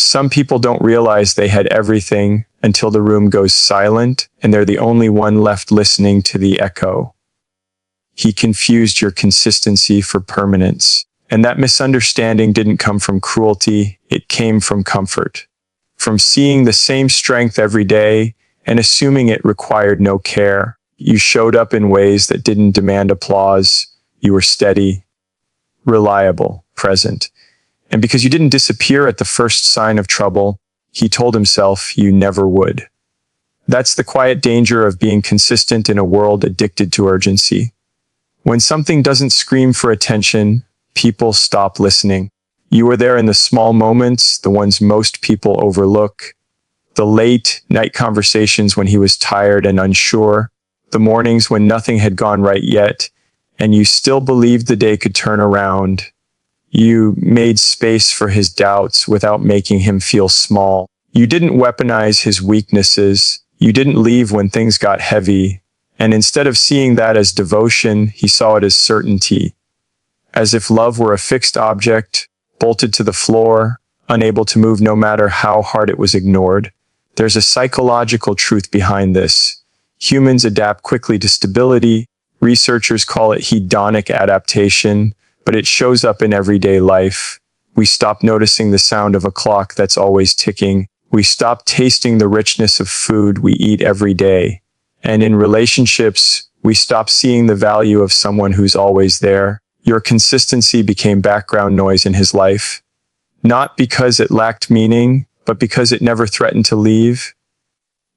Some people don't realize they had everything until the room goes silent and they're the only one left listening to the echo. He confused your consistency for permanence. And that misunderstanding didn't come from cruelty, it came from comfort. From seeing the same strength every day and assuming it required no care. You showed up in ways that didn't demand applause. You were steady, reliable, present. And because you didn't disappear at the first sign of trouble, he told himself you never would. That's the quiet danger of being consistent in a world addicted to urgency. When something doesn't scream for attention, people stop listening. You were there in the small moments, the ones most people overlook. The late night conversations when he was tired and unsure. The mornings when nothing had gone right yet, and you still believed the day could turn around. You made space for his doubts without making him feel small. You didn't weaponize his weaknesses. You didn't leave when things got heavy. And instead of seeing that as devotion, he saw it as certainty. As if love were a fixed object, bolted to the floor, unable to move no matter how hard it was ignored. There's a psychological truth behind this. Humans adapt quickly to stability. Researchers call it hedonic adaptation, but it shows up in everyday life. We stop noticing the sound of a clock that's always ticking. We stop tasting the richness of food we eat every day. And in relationships, we stop seeing the value of someone who's always there. Your consistency became background noise in his life. Not because it lacked meaning, but because it never threatened to leave.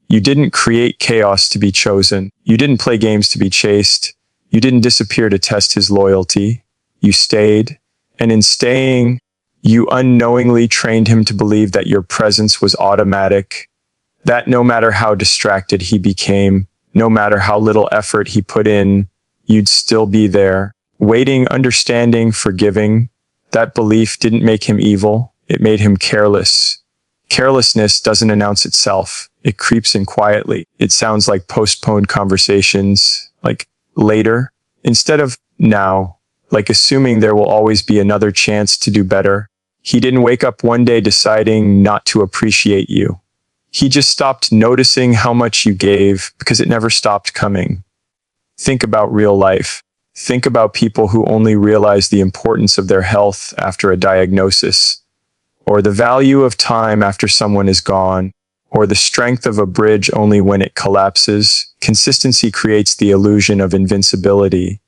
You didn't create chaos to be chosen. You didn't play games to be chased. You didn't disappear to test his loyalty. You stayed. And in staying, you unknowingly trained him to believe that your presence was automatic. That no matter how distracted he became, no matter how little effort he put in, you'd still be there. Waiting, understanding, forgiving. That belief didn't make him evil. It made him careless. Carelessness doesn't announce itself. It creeps in quietly. It sounds like postponed conversations, like later, instead of now, like assuming there will always be another chance to do better. He didn't wake up one day deciding not to appreciate you. He just stopped noticing how much you gave because it never stopped coming. Think about real life. Think about people who only realize the importance of their health after a diagnosis, or the value of time after someone is gone, or the strength of a bridge only when it collapses. Consistency creates the illusion of invincibility.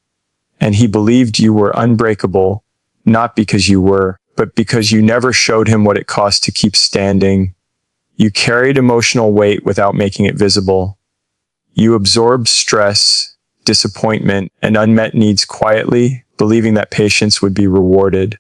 And he believed you were unbreakable, not because you were, but because you never showed him what it cost to keep standing. You carried emotional weight without making it visible. You absorbed stress, disappointment, and unmet needs quietly, believing that patience would be rewarded.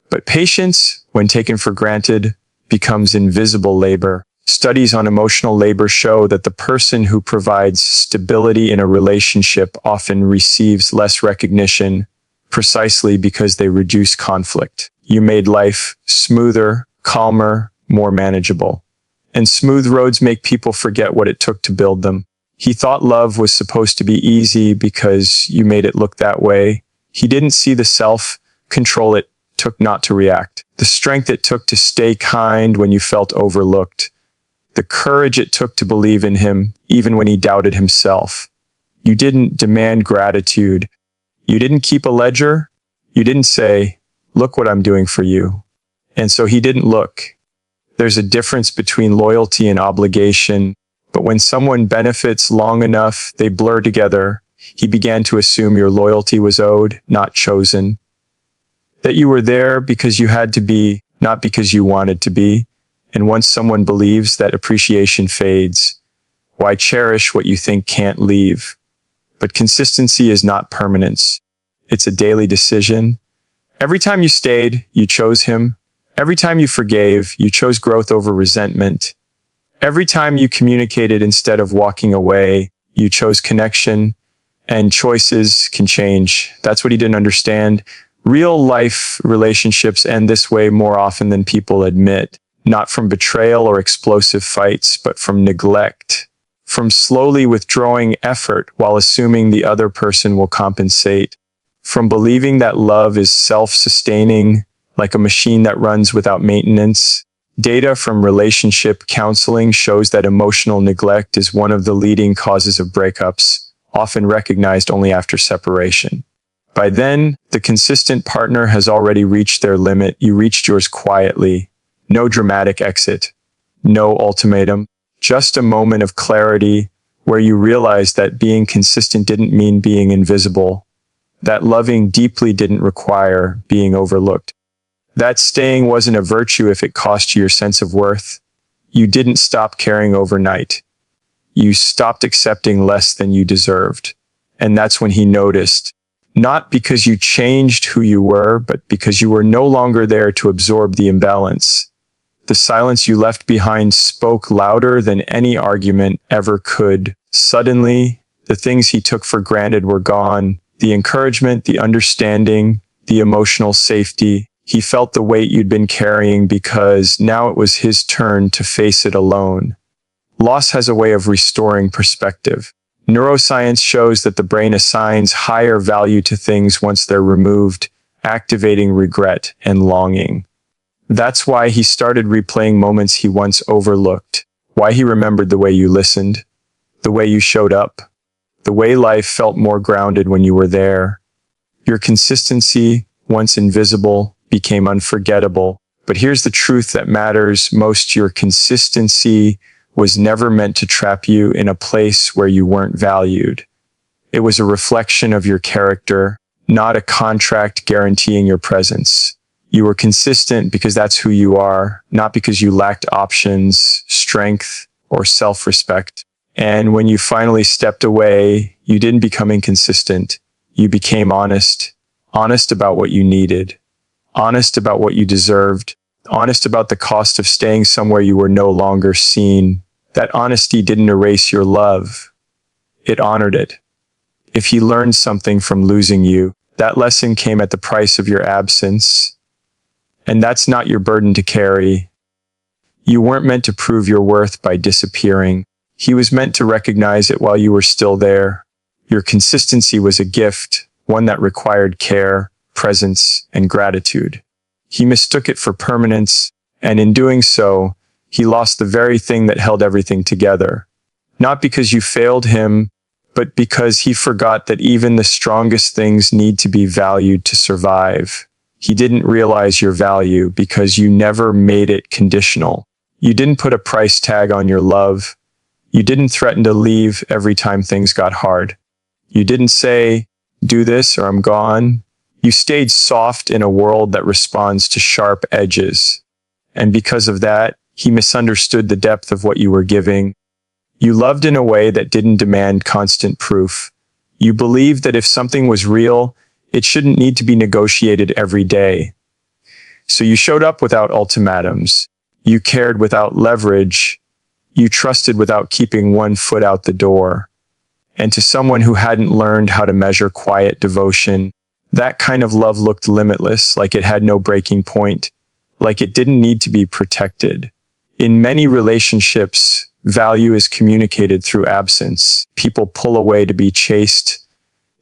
But patience, when taken for granted, becomes invisible labor. Studies on emotional labor show that the person who provides stability in a relationship often receives less recognition, precisely because they reduce conflict. You made life smoother, calmer, more manageable. And smooth roads make people forget what it took to build them. He thought love was supposed to be easy because you made it look that way. He didn't see the self-control it took not to react, the strength it took to stay kind when you felt overlooked, the courage it took to believe in him even when he doubted himself. You didn't demand gratitude. You didn't keep a ledger. You didn't say, "Look what I'm doing for you." And so he didn't look. There's a difference between loyalty and obligation, but when someone benefits long enough, they blur together. He began to assume your loyalty was owed, not chosen. That you were there because you had to be, not because you wanted to be. And once someone believes that, appreciation fades. Why cherish what you think can't leave? But consistency is not permanence. It's a daily decision. Every time you stayed, you chose him. Every time you forgave, you chose growth over resentment. Every time you communicated instead of walking away, you chose connection. And choices can change. That's what he didn't understand. Real life relationships end this way more often than people admit. Not from betrayal or explosive fights, but from neglect. From slowly withdrawing effort while assuming the other person will compensate. From believing that love is self-sustaining, like a machine that runs without maintenance. Data from relationship counseling shows that emotional neglect is one of the leading causes of breakups, often recognized only after separation. By then, the consistent partner has already reached their limit. You reached yours quietly. No dramatic exit. No ultimatum. Just a moment of clarity where you realized that being consistent didn't mean being invisible. That loving deeply didn't require being overlooked. That staying wasn't a virtue if it cost you your sense of worth. You didn't stop caring overnight. You stopped accepting less than you deserved. And that's when he noticed. Not because you changed who you were, but because you were no longer there to absorb the imbalance. The silence you left behind spoke louder than any argument ever could. Suddenly, the things he took for granted were gone. The encouragement, the understanding, the emotional safety. He felt the weight you'd been carrying because now it was his turn to face it alone. Loss has a way of restoring perspective. Neuroscience shows that the brain assigns higher value to things once they're removed, activating regret and longing. That's why he started replaying moments he once overlooked, why he remembered the way you listened, the way you showed up, the way life felt more grounded when you were there. Your consistency, once invisible, became unforgettable. But here's the truth that matters most. Your consistency was never meant to trap you in a place where you weren't valued. It was a reflection of your character, not a contract guaranteeing your presence. You were consistent because that's who you are, not because you lacked options, strength, or self-respect. And when you finally stepped away, you didn't become inconsistent. You became honest. Honest about what you needed. Honest about what you deserved. Honest about the cost of staying somewhere you were no longer seen. That honesty didn't erase your love. It honored it. If he learned something from losing you, that lesson came at the price of your absence. And that's not your burden to carry. You weren't meant to prove your worth by disappearing. He was meant to recognize it while you were still there. Your consistency was a gift, one that required care, presence, and gratitude. He mistook it for permanence, and in doing so, he lost the very thing that held everything together. Not because you failed him, but because he forgot that even the strongest things need to be valued to survive. He didn't realize your value because you never made it conditional. You didn't put a price tag on your love. You didn't threaten to leave every time things got hard. You didn't say, do this or I'm gone. You stayed soft in a world that responds to sharp edges. And because of that, he misunderstood the depth of what you were giving. You loved in a way that didn't demand constant proof. You believed that if something was real, it shouldn't need to be negotiated every day. So you showed up without ultimatums. You cared without leverage. You trusted without keeping one foot out the door. And to someone who hadn't learned how to measure quiet devotion, that kind of love looked limitless, like it had no breaking point, like it didn't need to be protected. In many relationships, value is communicated through absence. People pull away to be chased.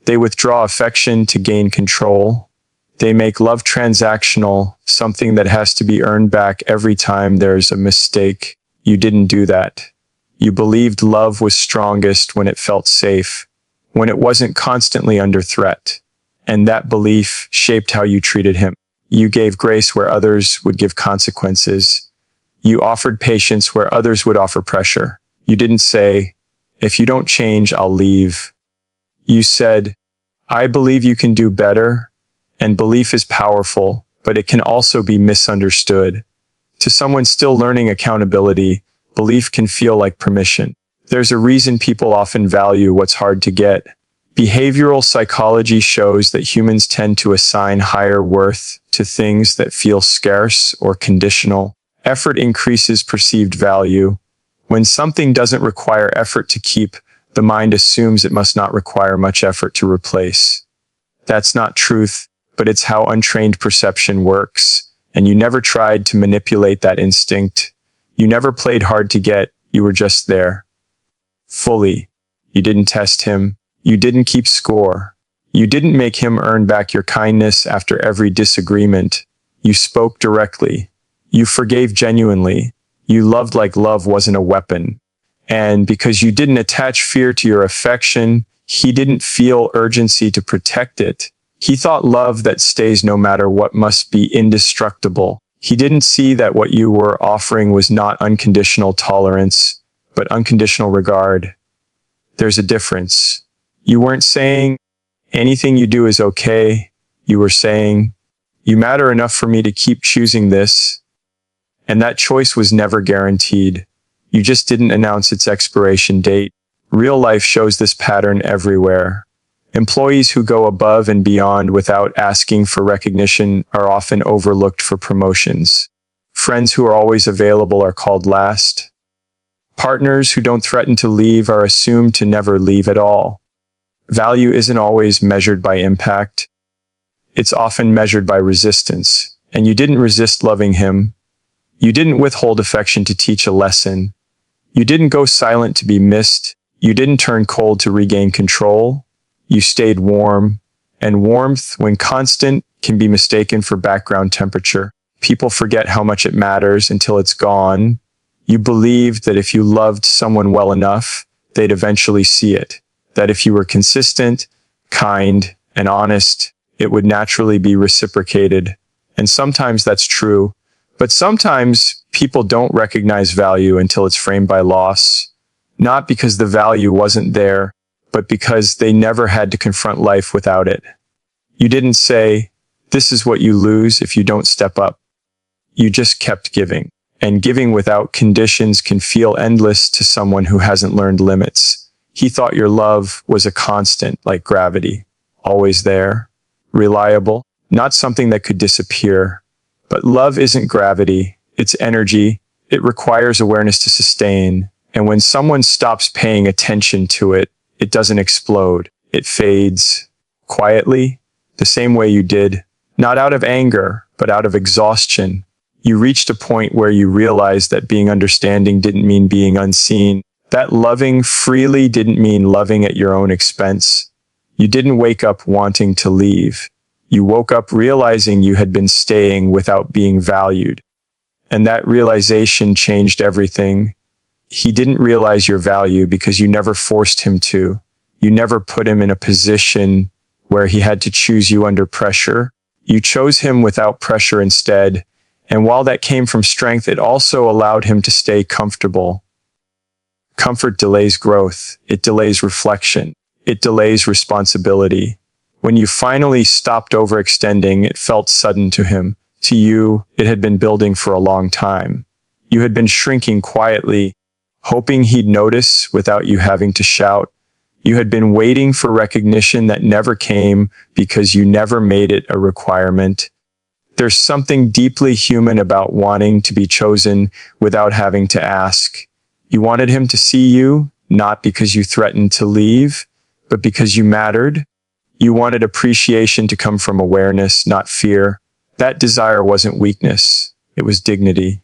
They withdraw affection to gain control. They make love transactional, something that has to be earned back every time there's a mistake. You didn't do that. You believed love was strongest when it felt safe, when it wasn't constantly under threat. And that belief shaped how you treated him. You gave grace where others would give consequences. You offered patience where others would offer pressure. You didn't say, if you don't change, I'll leave. You said, I believe you can do better. And belief is powerful, but it can also be misunderstood. To someone still learning accountability, belief can feel like permission. There's a reason people often value what's hard to get. Behavioral psychology shows that humans tend to assign higher worth to things that feel scarce or conditional. Effort increases perceived value. When something doesn't require effort to keep, the mind assumes it must not require much effort to replace. That's not truth, but it's how untrained perception works, and you never tried to manipulate that instinct. You never played hard to get, you were just there. Fully. You didn't test him. You didn't keep score. You didn't make him earn back your kindness after every disagreement. You spoke directly. You forgave genuinely. You loved like love wasn't a weapon. And because you didn't attach fear to your affection, he didn't feel urgency to protect it. He thought love that stays no matter what must be indestructible. He didn't see that what you were offering was not unconditional tolerance, but unconditional regard. There's a difference. You weren't saying, anything you do is okay. You were saying, you matter enough for me to keep choosing this. And that choice was never guaranteed. You just didn't announce its expiration date. Real life shows this pattern everywhere. Employees who go above and beyond without asking for recognition are often overlooked for promotions. Friends who are always available are called last. Partners who don't threaten to leave are assumed to never leave at all. Value isn't always measured by impact. It's often measured by resistance. And you didn't resist loving him. You didn't withhold affection to teach a lesson. You didn't go silent to be missed. You didn't turn cold to regain control. You stayed warm. And warmth, when constant, can be mistaken for background temperature. People forget how much it matters until it's gone. You believed that if you loved someone well enough, they'd eventually see it. That if you were consistent, kind, and honest, it would naturally be reciprocated. And sometimes that's true. But sometimes people don't recognize value until it's framed by loss. Not because the value wasn't there, but because they never had to confront life without it. You didn't say, this is what you lose if you don't step up. You just kept giving. And giving without conditions can feel endless to someone who hasn't learned limits. He thought your love was a constant, like gravity. Always there. Reliable. Not something that could disappear. But love isn't gravity. It's energy. It requires awareness to sustain. And when someone stops paying attention to it, it doesn't explode. It fades. Quietly. The same way you did. Not out of anger, but out of exhaustion. You reached a point where you realized that being understanding didn't mean being unseen. That loving freely didn't mean loving at your own expense. You didn't wake up wanting to leave. You woke up realizing you had been staying without being valued. And that realization changed everything. He didn't realize your value because you never forced him to. You never put him in a position where he had to choose you under pressure. You chose him without pressure instead. And while that came from strength, it also allowed him to stay comfortable. Comfort delays growth. It delays reflection. It delays responsibility. When you finally stopped overextending, it felt sudden to him. To you, it had been building for a long time. You had been shrinking quietly, hoping he'd notice without you having to shout. You had been waiting for recognition that never came because you never made it a requirement. There's something deeply human about wanting to be chosen without having to ask. You wanted him to see you, not because you threatened to leave, but because you mattered. You wanted appreciation to come from awareness, not fear. That desire wasn't weakness. It was dignity.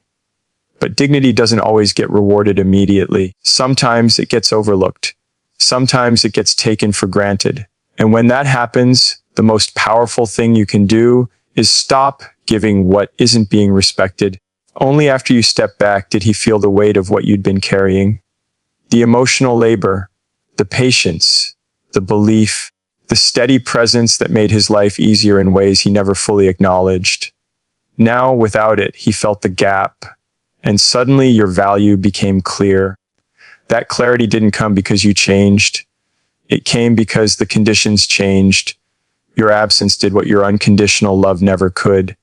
But dignity doesn't always get rewarded immediately. Sometimes it gets overlooked. Sometimes it gets taken for granted. And when that happens, the most powerful thing you can do is stop giving what isn't being respected. Only after you step back did he feel the weight of what you'd been carrying. The emotional labor, the patience, the belief, the steady presence that made his life easier in ways he never fully acknowledged. Now, without it, he felt the gap, and suddenly your value became clear. That clarity didn't come because you changed. It came because the conditions changed. Your absence did what your unconditional love never could.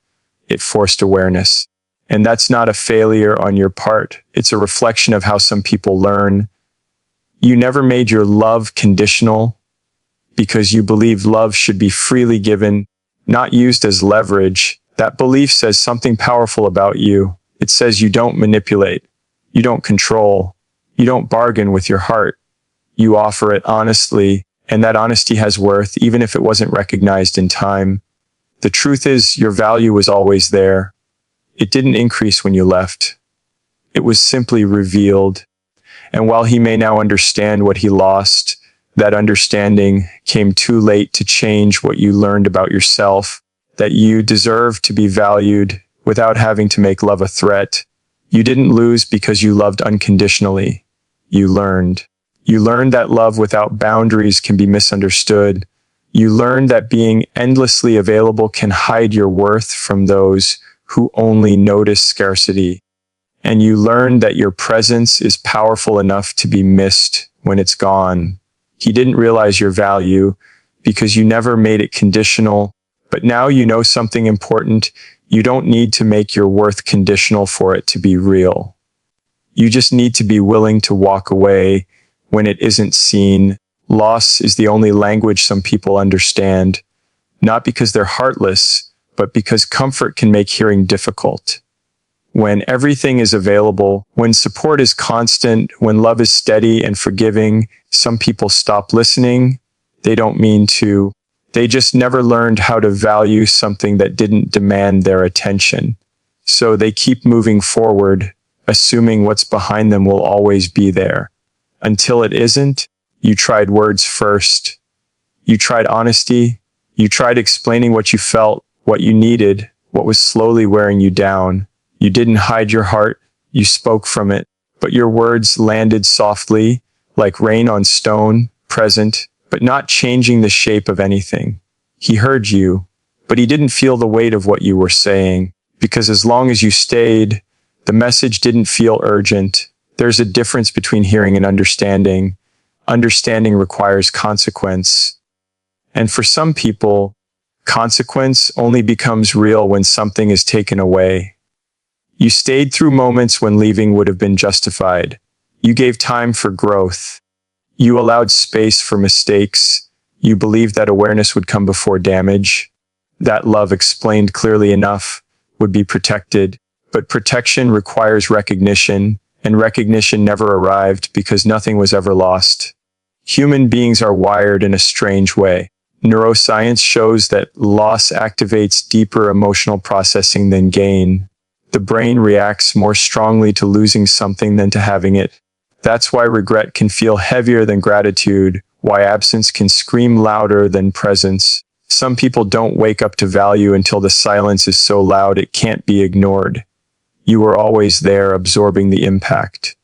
It forced awareness. And that's not a failure on your part. It's a reflection of how some people learn. You never made your love conditional because you believed love should be freely given, not used as leverage. That belief says something powerful about you. It says you don't manipulate. You don't control. You don't bargain with your heart. You offer it honestly, and that honesty has worth even if it wasn't recognized in time. The truth is, your value was always there. It didn't increase when you left. It was simply revealed. And while he may now understand what he lost, that understanding came too late to change what you learned about yourself, that you deserve to be valued without having to make love a threat. You didn't lose because you loved unconditionally. You learned. You learned that love without boundaries can be misunderstood. You learned that being endlessly available can hide your worth from those who only notice scarcity. And you learned that your presence is powerful enough to be missed when it's gone. He didn't realize your value because you never made it conditional, but now you know something important. You don't need to make your worth conditional for it to be real. You just need to be willing to walk away when it isn't seen. Loss is the only language some people understand, not because they're heartless, but because comfort can make hearing difficult. When everything is available, when support is constant, when love is steady and forgiving, some people stop listening. They don't mean to. They just never learned how to value something that didn't demand their attention. So they keep moving forward, assuming what's behind them will always be there. Until it isn't, you tried words first. You tried honesty. You tried explaining what you felt, what you needed, what was slowly wearing you down. You didn't hide your heart. You spoke from it. But your words landed softly, like rain on stone, present, but not changing the shape of anything. He heard you, but he didn't feel the weight of what you were saying, because as long as you stayed, the message didn't feel urgent. There's a difference between hearing and understanding. Understanding requires consequence. And for some people, consequence only becomes real when something is taken away. You stayed through moments when leaving would have been justified. You gave time for growth. You allowed space for mistakes. You believed that awareness would come before damage. That love, explained clearly enough, would be protected. But protection requires recognition, and recognition never arrived because nothing was ever lost. Human beings are wired in a strange way. Neuroscience shows that loss activates deeper emotional processing than gain. The brain reacts more strongly to losing something than to having it. That's why regret can feel heavier than gratitude, why absence can scream louder than presence. Some people don't wake up to value until the silence is so loud it can't be ignored. You were always there, absorbing the impact.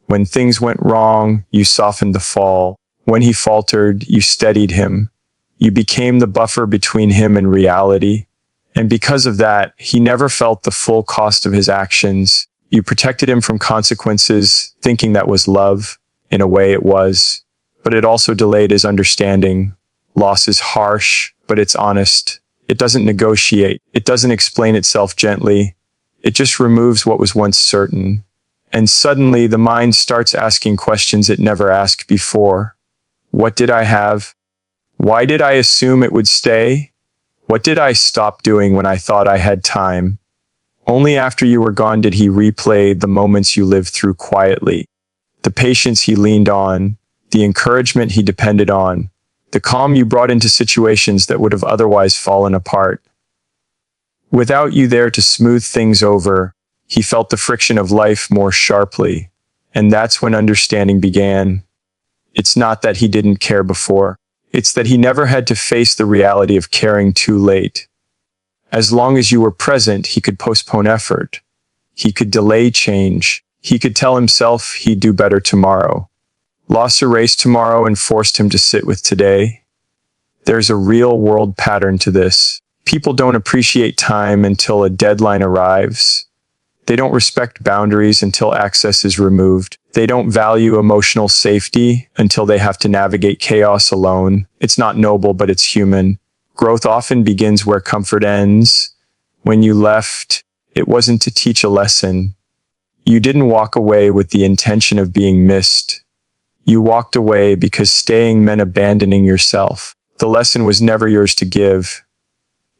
When things went wrong, you softened the fall. When he faltered, you steadied him. You became the buffer between him and reality. And because of that, he never felt the full cost of his actions. You protected him from consequences, thinking that was love. In a way it was. But it also delayed his understanding. Loss is harsh, but it's honest. It doesn't negotiate. It doesn't explain itself gently. It just removes what was once certain. And suddenly the mind starts asking questions it never asked before. What did I have? Why did I assume it would stay? What did I stop doing when I thought I had time? Only after you were gone did he replay the moments you lived through quietly. The patience he leaned on, the encouragement he depended on, the calm you brought into situations that would have otherwise fallen apart. Without you there to smooth things over, he felt the friction of life more sharply. And that's when understanding began. It's not that he didn't care before. It's that he never had to face the reality of caring too late. As long as you were present, he could postpone effort. He could delay change. He could tell himself he'd do better tomorrow. Loss erased tomorrow and forced him to sit with today. There's a real-world pattern to this. People don't appreciate time until a deadline arrives. They don't respect boundaries until access is removed. They don't value emotional safety until they have to navigate chaos alone. It's not noble, but it's human. Growth often begins where comfort ends. When you left, it wasn't to teach a lesson. You didn't walk away with the intention of being missed. You walked away because staying meant abandoning yourself. The lesson was never yours to give.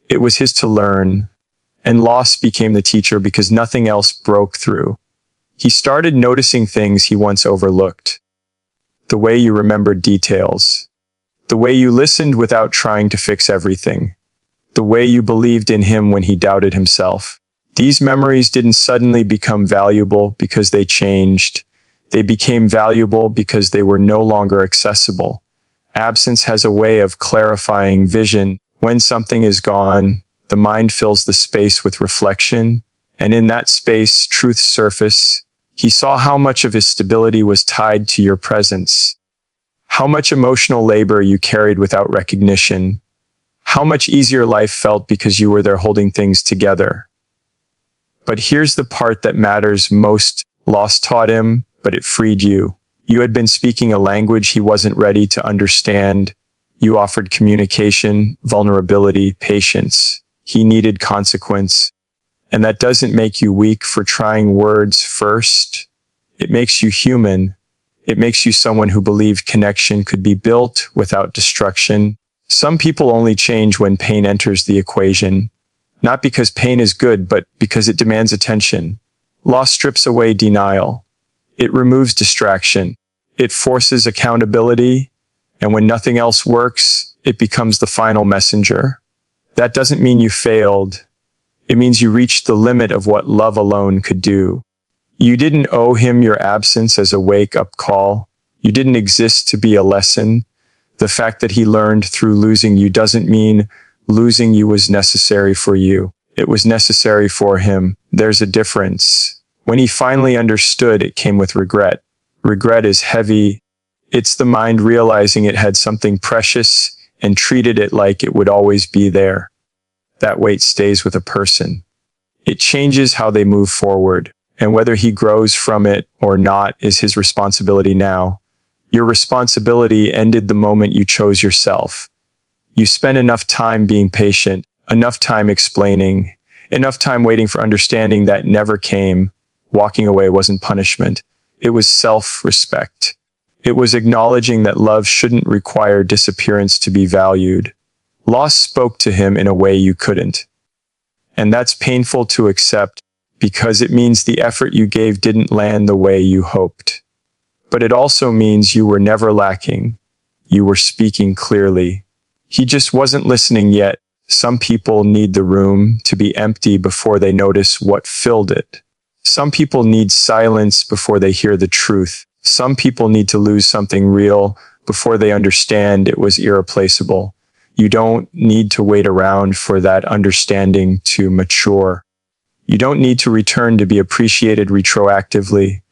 It was his to learn. And loss became the teacher because nothing else broke through. He started noticing things he once overlooked. The way you remembered details. The way you listened without trying to fix everything. The way you believed in him when he doubted himself. These memories didn't suddenly become valuable because they changed. They became valuable because they were no longer accessible. Absence has a way of clarifying vision. When something is gone, The mind fills the space with reflection, and in that space, truths surface. He saw how much of his stability was tied to your presence, how much emotional labor you carried without recognition, how much easier life felt because you were there holding things together. But here's the part that matters most. Loss taught him, but it freed you. You had been speaking a language he wasn't ready to understand. You offered communication, vulnerability, patience. He needed consequence. And that doesn't make you weak for trying words first. It makes you human. It makes you someone who believed connection could be built without destruction. Some people only change when pain enters the equation. Not because pain is good, but because it demands attention. Loss strips away denial. It removes distraction. It forces accountability. And when nothing else works, it becomes the final messenger. That doesn't mean you failed. It means you reached the limit of what love alone could do. You didn't owe him your absence as a wake-up call. You didn't exist to be a lesson. The fact that he learned through losing you doesn't mean losing you was necessary for you. It was necessary for him. There's a difference. When he finally understood, it came with regret. Regret is heavy. It's the mind realizing it had something precious and treated it like it would always be there. That weight stays with a person. It changes how they move forward, and whether he grows from it or not is his responsibility now. Your responsibility ended the moment you chose yourself. You spent enough time being patient, enough time explaining, enough time waiting for understanding that never came. Walking away wasn't punishment. It was self-respect. It was acknowledging that love shouldn't require disappearance to be valued. Loss spoke to him in a way you couldn't. And that's painful to accept because it means the effort you gave didn't land the way you hoped. But it also means you were never lacking. You were speaking clearly. He just wasn't listening yet. Some people need the room to be empty before they notice what filled it. Some people need silence before they hear the truth. Some people need to lose something real before they understand it was irreplaceable. You don't need to wait around for that understanding to mature. You don't need to return to be appreciated retroactively.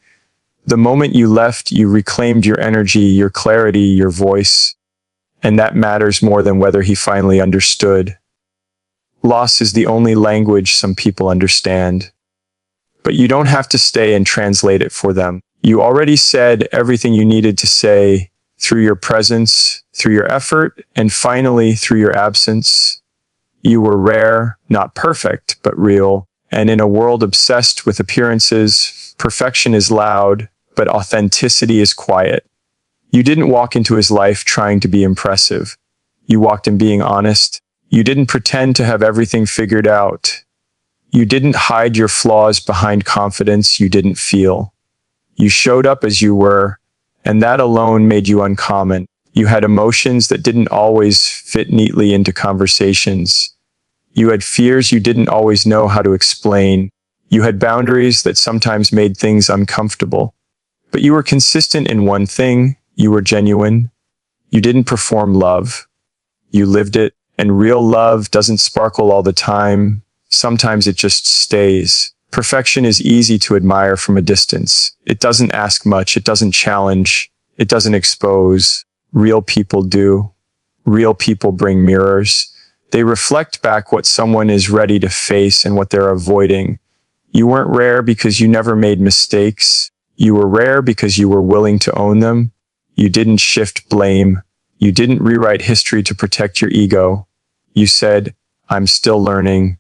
The moment you left, you reclaimed your energy, your clarity, your voice. And that matters more than whether he finally understood. Loss is the only language some people understand. But you don't have to stay and translate it for them. You already said everything you needed to say through your presence, through your effort, and finally through your absence. You were rare, not perfect, but real. And in a world obsessed with appearances, perfection is loud, but authenticity is quiet. You didn't walk into his life trying to be impressive. You walked in being honest. You didn't pretend to have everything figured out. You didn't hide your flaws behind confidence you didn't feel. You showed up as you were, and that alone made you uncommon. You had emotions that didn't always fit neatly into conversations. You had fears you didn't always know how to explain. You had boundaries that sometimes made things uncomfortable. But you were consistent in one thing. You were genuine. You didn't perform love. You lived it, and real love doesn't sparkle all the time. Sometimes it just stays. Perfection is easy to admire from a distance. It doesn't ask much. It doesn't challenge. It doesn't expose. Real people do. Real people bring mirrors. They reflect back what someone is ready to face and what they're avoiding. You weren't rare because you never made mistakes. You were rare because you were willing to own them. You didn't shift blame. You didn't rewrite history to protect your ego. You said, "I'm still learning,"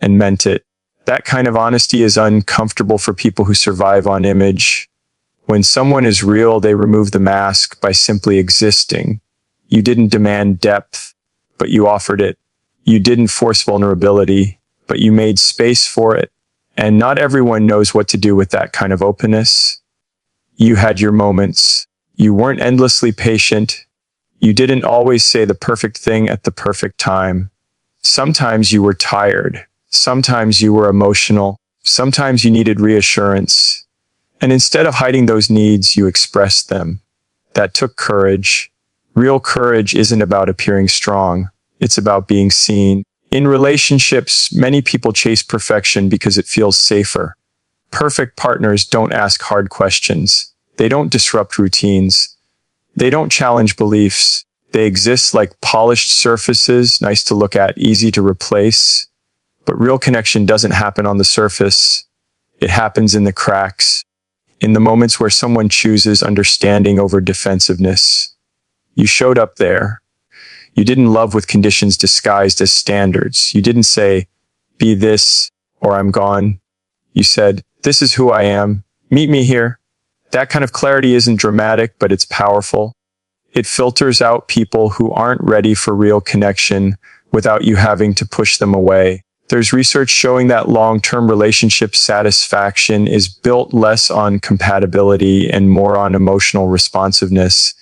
and meant it. That kind of honesty is uncomfortable for people who survive on image. When someone is real, they remove the mask by simply existing. You didn't demand depth, but you offered it. You didn't force vulnerability, but you made space for it. And not everyone knows what to do with that kind of openness. You had your moments. You weren't endlessly patient. You didn't always say the perfect thing at the perfect time. Sometimes you were tired. Sometimes you were emotional. Sometimes you needed reassurance. And instead of hiding those needs, you expressed them. That took courage. Real courage isn't about appearing strong. It's about being seen. In relationships, many people chase perfection because it feels safer. Perfect partners don't ask hard questions. They don't disrupt routines. They don't challenge beliefs. They exist like polished surfaces, nice to look at, easy to replace. But real connection doesn't happen on the surface. It happens in the cracks, in the moments where someone chooses understanding over defensiveness. You showed up there. You didn't love with conditions disguised as standards. You didn't say, be this or I'm gone. You said, this is who I am. Meet me here. That kind of clarity isn't dramatic, but it's powerful. It filters out people who aren't ready for real connection without you having to push them away. There's research showing that long-term relationship satisfaction is built less on compatibility and more on emotional responsiveness.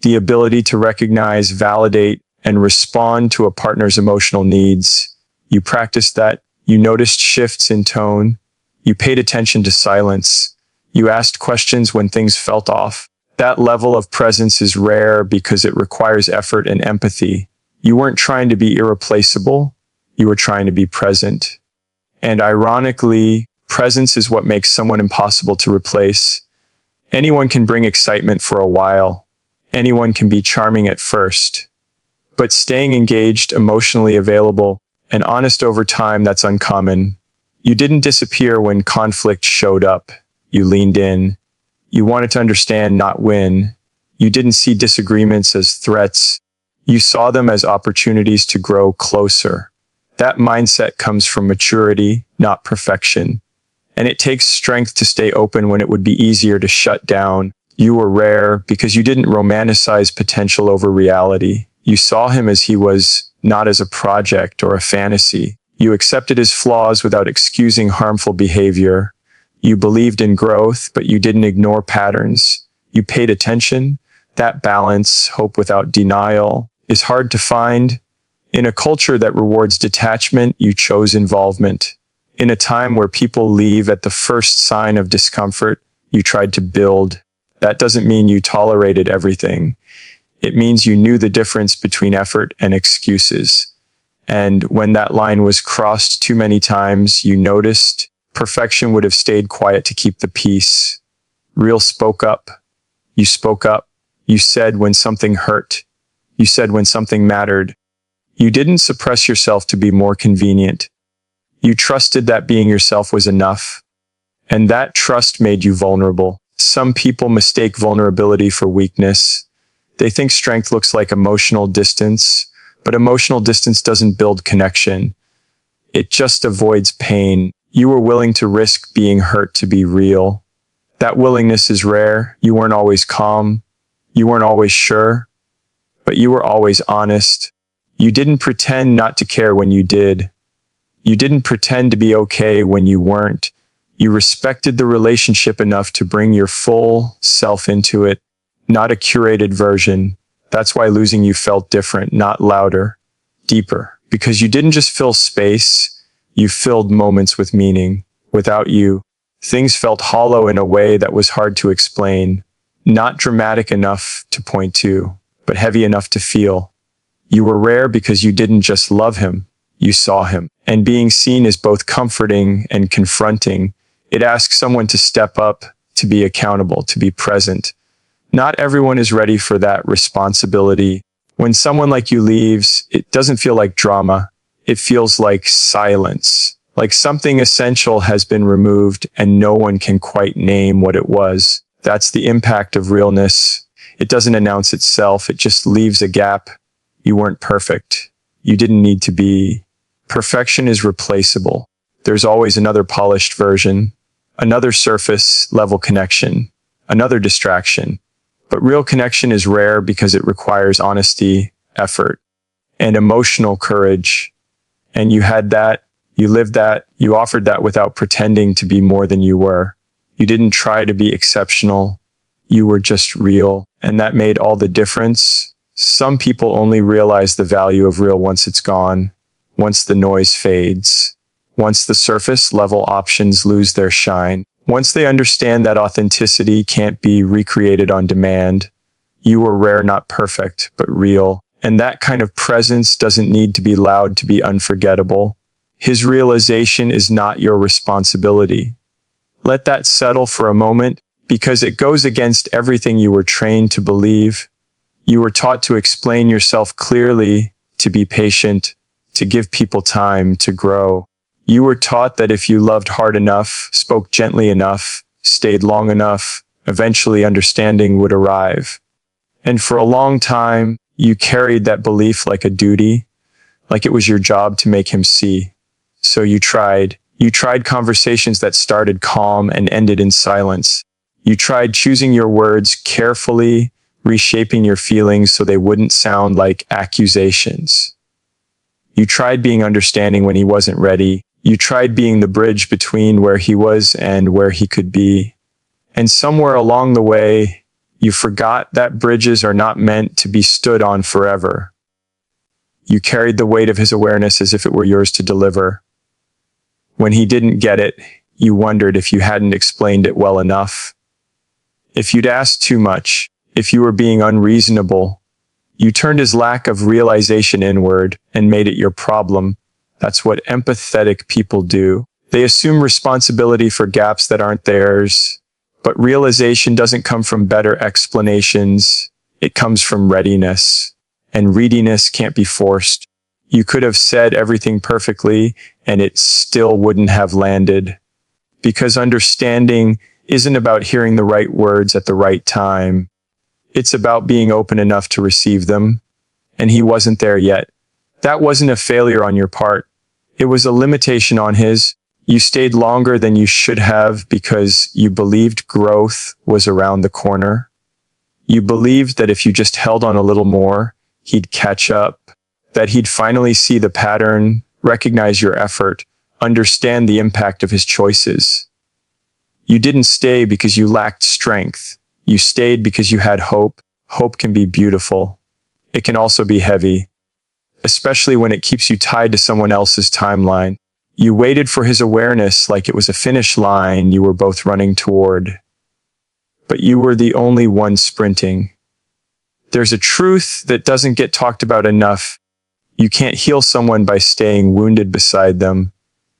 The ability to recognize, validate, and respond to a partner's emotional needs. You practiced that. You noticed shifts in tone. You paid attention to silence. You asked questions when things felt off. That level of presence is rare because it requires effort and empathy. You weren't trying to be irreplaceable. You were trying to be present. And ironically, presence is what makes someone impossible to replace. Anyone can bring excitement for a while. Anyone can be charming at first. But staying engaged, emotionally available, and honest over time, that's uncommon. You didn't disappear when conflict showed up. You leaned in. You wanted to understand, not win. You didn't see disagreements as threats. You saw them as opportunities to grow closer. That mindset comes from maturity, not perfection. And it takes strength to stay open when it would be easier to shut down. You were rare because you didn't romanticize potential over reality. You saw him as he was, not as a project or a fantasy. You accepted his flaws without excusing harmful behavior. You believed in growth, but you didn't ignore patterns. You paid attention. That balance, hope without denial, is hard to find. In a culture that rewards detachment, you chose involvement. In a time where people leave at the first sign of discomfort, you tried to build. That doesn't mean you tolerated everything. It means you knew the difference between effort and excuses. And when that line was crossed too many times, you noticed. Perfection would have stayed quiet to keep the peace. Real spoke up. You spoke up. You said when something hurt. You said when something mattered. You didn't suppress yourself to be more convenient. You trusted that being yourself was enough. And that trust made you vulnerable. Some people mistake vulnerability for weakness. They think strength looks like emotional distance, but emotional distance doesn't build connection. It just avoids pain. You were willing to risk being hurt to be real. That willingness is rare. You weren't always calm. You weren't always sure, but you were always honest. You didn't pretend not to care when you did. You didn't pretend to be okay when you weren't. You respected the relationship enough to bring your full self into it, not a curated version. That's why losing you felt different, not louder, deeper, because you didn't just fill space. You filled moments with meaning. Without you, things felt hollow in a way that was hard to explain, not dramatic enough to point to, but heavy enough to feel. You were rare because you didn't just love him, you saw him. And being seen is both comforting and confronting. It asks someone to step up, to be accountable, to be present. Not everyone is ready for that responsibility. When someone like you leaves, it doesn't feel like drama. It feels like silence, like something essential has been removed and no one can quite name what it was. That's the impact of realness. It doesn't announce itself. It just leaves a gap. You weren't perfect. You didn't need to be. Perfection is replaceable. There's always another polished version, another surface level connection, another distraction. But real connection is rare because it requires honesty, effort, and emotional courage. And you had that, you lived that, you offered that without pretending to be more than you were. You didn't try to be exceptional. You were just real. And that made all the difference. Some people only realize the value of real once it's gone, once the noise fades, once the surface level options lose their shine, once they understand that authenticity can't be recreated on demand. You were rare, not perfect, but real. And that kind of presence doesn't need to be loud to be unforgettable. His realization is not your responsibility. Let that settle for a moment, because it goes against everything you were trained to believe. You were taught to explain yourself clearly, to be patient, to give people time to grow. You were taught that if you loved hard enough, spoke gently enough, stayed long enough, eventually understanding would arrive. And for a long time, you carried that belief like a duty, like it was your job to make him see. So you tried. You tried conversations that started calm and ended in silence. You tried choosing your words carefully, reshaping your feelings so they wouldn't sound like accusations. You tried being understanding when he wasn't ready. You tried being the bridge between where he was and where he could be. And somewhere along the way, you forgot that bridges are not meant to be stood on forever. You carried the weight of his awareness as if it were yours to deliver. When he didn't get it, you wondered if you hadn't explained it well enough. If you'd asked too much, if you were being unreasonable, you turned his lack of realization inward and made it your problem. That's what empathetic people do. They assume responsibility for gaps that aren't theirs. But realization doesn't come from better explanations. It comes from readiness. And readiness can't be forced. You could have said everything perfectly, and it still wouldn't have landed. Because understanding isn't about hearing the right words at the right time. It's about being open enough to receive them. And he wasn't there yet. That wasn't a failure on your part. It was a limitation on his. You stayed longer than you should have because you believed growth was around the corner. You believed that if you just held on a little more, he'd catch up, that he'd finally see the pattern, recognize your effort, understand the impact of his choices. You didn't stay because you lacked strength. You stayed because you had hope. Hope can be beautiful. It can also be heavy, especially when it keeps you tied to someone else's timeline. You waited for his awareness like it was a finish line you were both running toward. But you were the only one sprinting. There's a truth that doesn't get talked about enough. You can't heal someone by staying wounded beside them.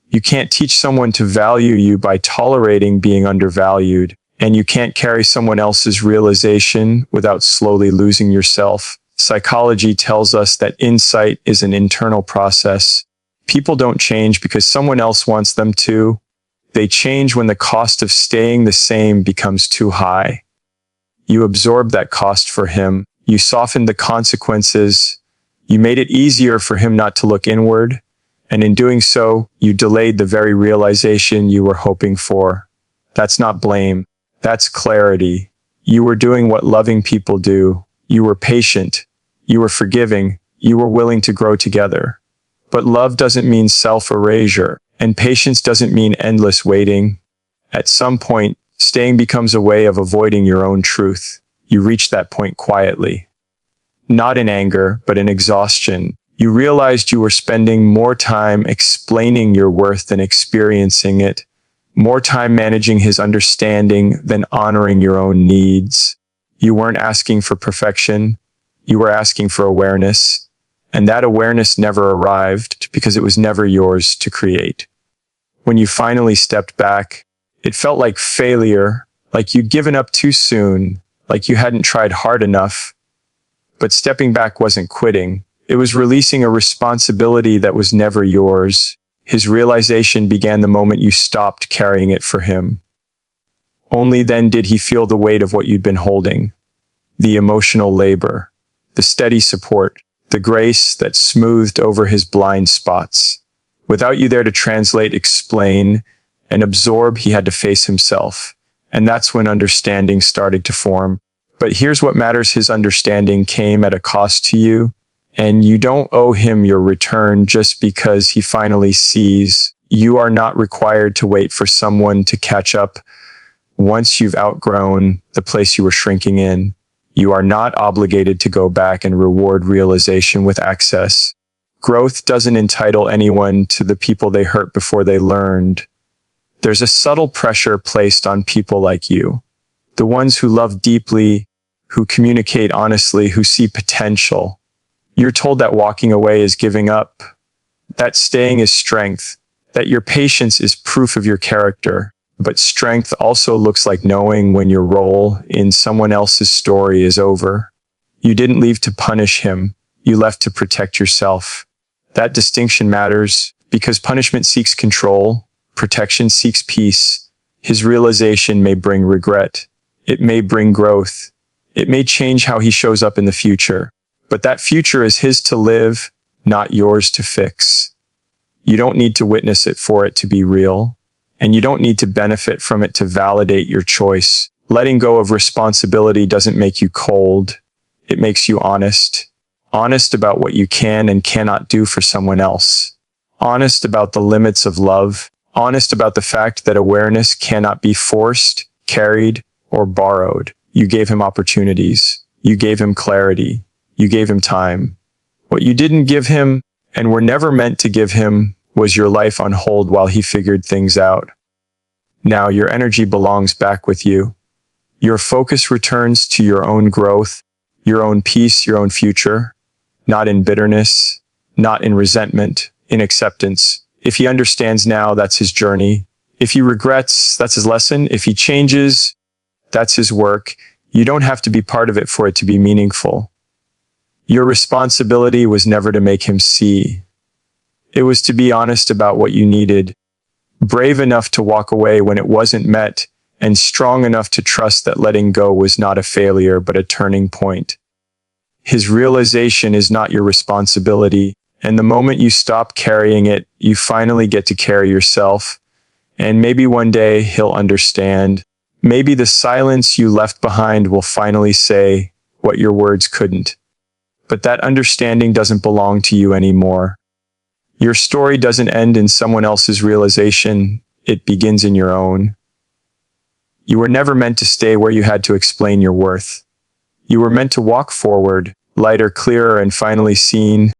You can't teach someone to value you by tolerating being undervalued. And you can't carry someone else's realization without slowly losing yourself. Psychology tells us that insight is an internal process. People don't change because someone else wants them to. They change when the cost of staying the same becomes too high. You absorbed that cost for him. You softened the consequences. You made it easier for him not to look inward. And in doing so, you delayed the very realization you were hoping for. That's not blame. That's clarity. You were doing what loving people do. You were patient. You were forgiving. You were willing to grow together. But love doesn't mean self-erasure, and patience doesn't mean endless waiting. At some point, staying becomes a way of avoiding your own truth. You reach that point quietly. Not in anger, but in exhaustion. You realized you were spending more time explaining your worth than experiencing it, more time managing his understanding than honoring your own needs. You weren't asking for perfection. You were asking for awareness. And that awareness never arrived because it was never yours to create. When you finally stepped back, it felt like failure, like you'd given up too soon, like you hadn't tried hard enough. But stepping back wasn't quitting. It was releasing a responsibility that was never yours. His realization began the moment you stopped carrying it for him. Only then did he feel the weight of what you'd been holding. The emotional labor, the steady support, the grace that smoothed over his blind spots. Without you there to translate, explain, and absorb, he had to face himself. And that's when understanding started to form. But here's what matters: his understanding came at a cost to you, and you don't owe him your return just because he finally sees. You are not required to wait for someone to catch up once you've outgrown the place you were shrinking in. You are not obligated to go back and reward realization with access. Growth doesn't entitle anyone to the people they hurt before they learned. There's a subtle pressure placed on people like you, the ones who love deeply, who communicate honestly, who see potential. You're told that walking away is giving up, that staying is strength, that your patience is proof of your character. But strength also looks like knowing when your role in someone else's story is over. You didn't leave to punish him, you left to protect yourself. That distinction matters because punishment seeks control, protection seeks peace. His realization may bring regret. It may bring growth. It may change how he shows up in the future. But that future is his to live, not yours to fix. You don't need to witness it for it to be real. And you don't need to benefit from it to validate your choice. Letting go of responsibility doesn't make you cold. It makes you honest. Honest about what you can and cannot do for someone else. Honest about the limits of love. Honest about the fact that awareness cannot be forced, carried, or borrowed. You gave him opportunities. You gave him clarity. You gave him time. What you didn't give him, and were never meant to give him, was your life on hold while he figured things out. Now your energy belongs back with you. Your focus returns to your own growth, your own peace, your own future, not in bitterness, not in resentment, in acceptance. If he understands now, that's his journey. If he regrets, that's his lesson. If he changes, that's his work. You don't have to be part of it for it to be meaningful. Your responsibility was never to make him see. It was to be honest about what you needed, brave enough to walk away when it wasn't met, and strong enough to trust that letting go was not a failure but a turning point. His realization is not your responsibility, and the moment you stop carrying it, you finally get to carry yourself. And maybe one day he'll understand. Maybe the silence you left behind will finally say what your words couldn't. But that understanding doesn't belong to you anymore. Your story doesn't end in someone else's realization, it begins in your own. You were never meant to stay where you had to explain your worth. You were meant to walk forward, lighter, clearer, and finally seen.